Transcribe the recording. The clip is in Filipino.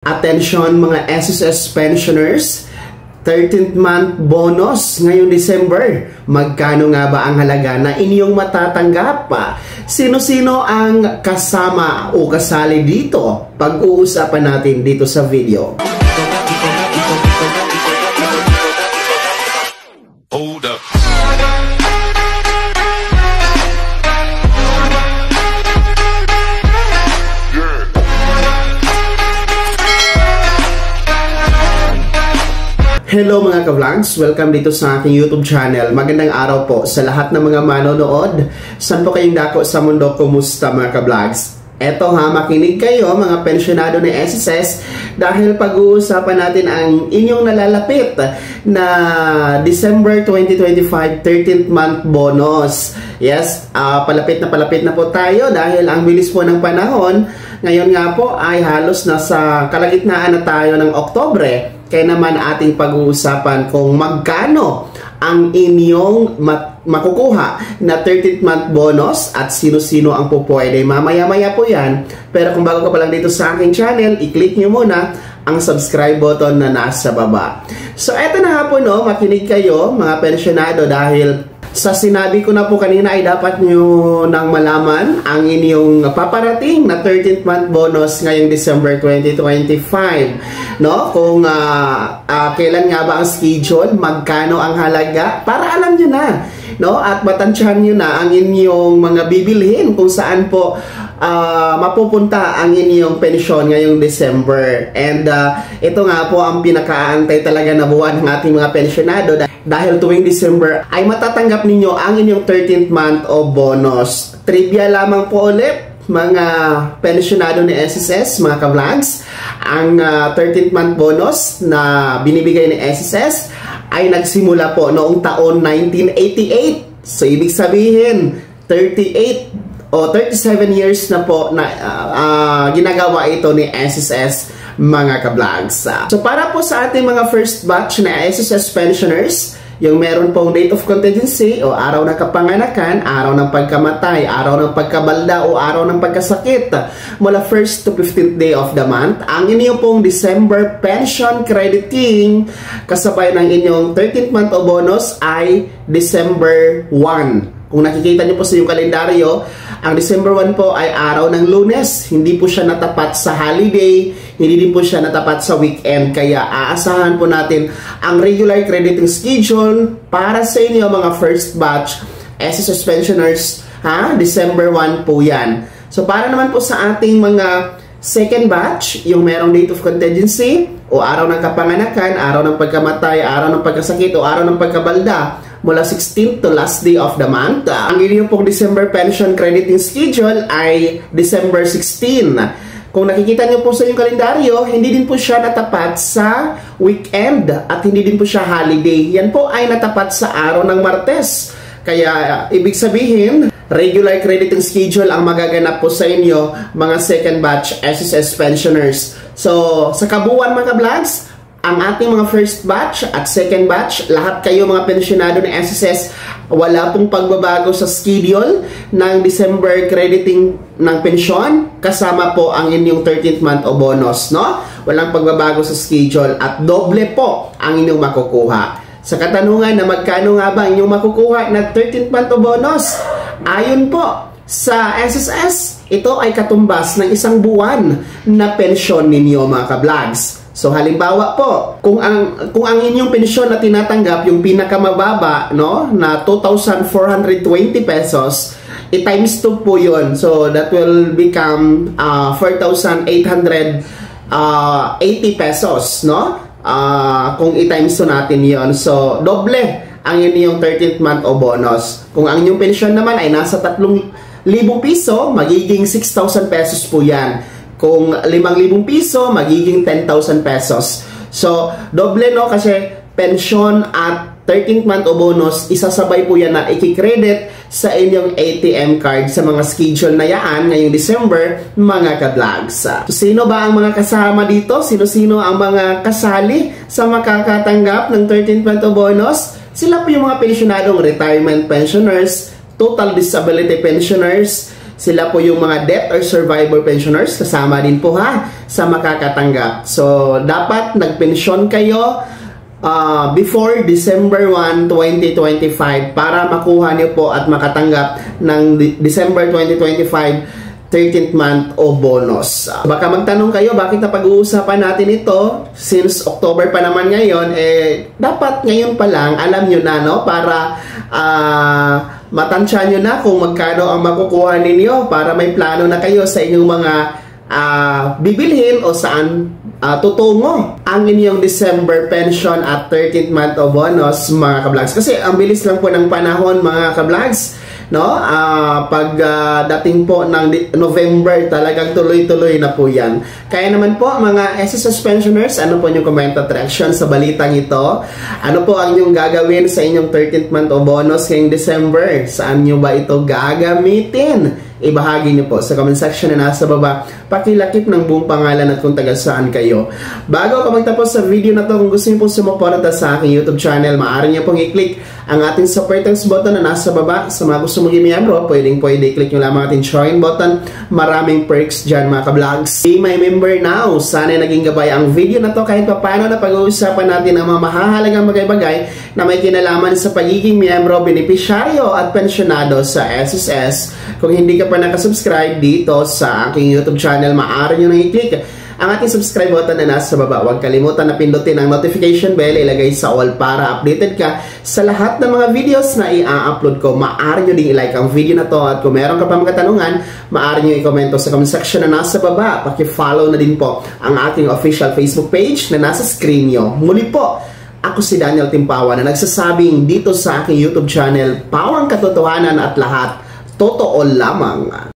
Attention mga SSS pensioners, 13th month bonus ngayong December. Magkano nga ba ang halaga na inyong matatanggap? Sino-sino ang kasama o kasali dito? Pag-uusapan natin dito sa video. Hold up. Hello mga ka-vlogs! Welcome dito sa aking YouTube channel. Magandang araw po sa lahat ng mga manonood. Saan po kayong dako sa mundo? Kumusta mga ka-vlogs? Eto ha, makinig kayo mga pensyonado ng SSS dahil pag-uusapan natin ang inyong nalalapit na December 2025 13th month bonus. Yes, palapit na po tayo dahil ang bilis po ng panahon. Ngayon nga po ay halos nasa kalagitnaan na tayo ng Oktubre. Kaya naman ating pag-uusapan kung magkano ang inyong makukuha na 13th month bonus at sino-sino ang pupwede. Mamaya-maya po yan. Pero kung bago ka pa lang dito sa aking channel, i-click nyo muna ang subscribe button na nasa baba. So eto na nga po, no, makinig kayo mga pensyonado dahil sa sinabi ko na po kanina ay dapat nyo nang malaman ang inyong paparating na 13th month bonus ngayong December 2025. No? Kung kailan nga ba ang schedule, magkano ang halaga, para alam nyo na. No? At matansyahan nyo na ang inyong mga bibilhin kung saan po mapupunta ang inyong pensyon ngayong December. And ito nga po ang pinakaantay talaga na buwan ng ating mga pensyonado dahil tuwing December ay matatanggap ninyo ang inyong 13th month o bonus. Trivia lamang po ulit mga pensyonado ni SSS, mga ka-vlogs, ang 13th month bonus na binibigay ni SSS ay nagsimula po noong taon 1988. So ibig sabihin 38 o 37 years na po na ginagawa ito ni SSS, mga ka-vlogs. So para po sa ating mga first batch na SSS pensioners, yung meron pong date of contingency o araw ng kapanganakan, araw ng pagkamatay, araw ng pagkabalda o araw ng pagkasakit mula 1st to 15th day of the month, ang inyong pong December pension crediting kasabay ng inyong 13th month o bonus ay December 1. Kung nakikita niyo po sa yung kalendaryo, ang December 1 po ay araw ng Lunes. Hindi po siya natapat sa holiday, hindi din po siya natapat sa weekend. Kaya aasahan po natin ang regular crediting schedule para sa inyo mga first batch SSS pensioners. December 1 po yan. So para naman po sa ating mga second batch, yung merong date of contingency o araw ng kapanganakan, araw ng pagkamatay, araw ng pagkasakit o araw ng pagkabalda, mula 16th to last day of the month. Ang inyong pong December pension crediting schedule ay December 16. Kung nakikita nyo po sa inyong kalendaryo, hindi din po siya natapat sa weekend at hindi din po siya holiday. Yan po ay natapat sa araw ng Martes. Kaya ibig sabihin, regular crediting schedule ang magaganap po sa inyo mga second batch SSS pensioners. So sa kabuuan mga ka-vlogs, ang ating mga first batch at second batch, lahat kayo mga pensyonado ng SSS, wala pong pagbabago sa schedule ng December crediting ng pensyon, kasama po ang inyong 13th month o bonus, no? Walang pagbabago sa schedule at doble po ang inyong makukuha. Sa katanungan na magkano nga ba inyong makukuha na 13th month o bonus? Ayon po sa SSS, ito ay katumbas ng isang buwan na pensyon ninyo mga ka-vlogs. So halimbawa po, kung ang inyong pensyon na tinatanggap yung pinakamababa, no, na 2,420 pesos, i-times 2 po yun. So that will become 4,880 pesos, no? Kung i-times 2 natin yon. So doble ang inyong 13th month o bonus. Kung ang inyong pensyon naman ay nasa 3,000 piso, magiging 6,000 pesos po yan. Kung 5,000 piso, magiging 10,000 pesos. So, doble, no? Kasi pension at 13th month o bonus, isasabay po yan na i-credit sa inyong ATM card sa mga schedule na yan ngayong December, mga ka-vlogs. So, sino ba ang mga kasama dito? Sino-sino ang mga kasali sa makakatanggap ng 13th month o bonus? Sila po yung mga pensyonadong retirement pensioners, total disability pensioners, Sila po yung mga death or survivor pensioners, kasama din po ha sa makakatanggap. So, dapat nagpensyon kayo before December 1, 2025 para makuha niyo po at makatanggap ng December 2025 13th month o bonus. Baka magtanong kayo, bakit na pag-uusapan natin ito? Since October pa naman ngayon, dapat ngayon pa lang, alam nyo na, no? Para matansya nyo na kung magkano ang makukuha ninyo para may plano na kayo sa inyong mga bibilhin o saan tutungo ang inyong December pension at 13th month o bonus, mga kablogs. Kasi ang bilis lang po ng panahon, mga kablogs, no? Pag dating po ng November, talagang tuloy-tuloy na po yan. Kaya naman po, mga SSS pensioners, ano po yung comment at reaction sa balitang ito? Ano po ang inyong gagawin sa inyong 13th month o bonus ngayong December? Saan nyo ba ito gagamitin? Ibahagi nyo po sa comment section na nasa baba. Pakilakip ng buong pangalan at kung taga saan kayo. Bago ako magtapos sa video na to, kung gusto nyo pong sumuporta sa aking YouTube channel, maaari nyo pong i-click ang ating supporters button na nasa baba. Sa mga gusto maging miyembro, pwedeng i-click nyo lamang ating join button. Maraming perks dyan, mga kablogs. Be my member now. Sana naging gabay ang video na to kahit pa paano na pag-uusapan natin ang mga mahahalagang bagay-bagay na may kinalaman sa pagiging miyembro, benepisyaryo at pensyonado sa SSS. Kung hindi ka pa nakasubscribe dito sa aking YouTube channel, maaari nyo nang i-click ang ating subscribe button na nasa baba. Huwag kalimutan na pindutin ang notification bell, ilagay sa all para updated ka sa lahat ng mga videos na i-upload ko. Maaari nyo din i-like ang video na to at kung meron ka pa mga katanungan, maaari nyo i-komento sa comment section na nasa baba. Paki-follow na din po ang ating official Facebook page na nasa screen nyo. Muli po, ako si Daniel Timpawa na nagsasabing dito sa aking YouTube channel, pawang katotohanan at lahat totoo lamang.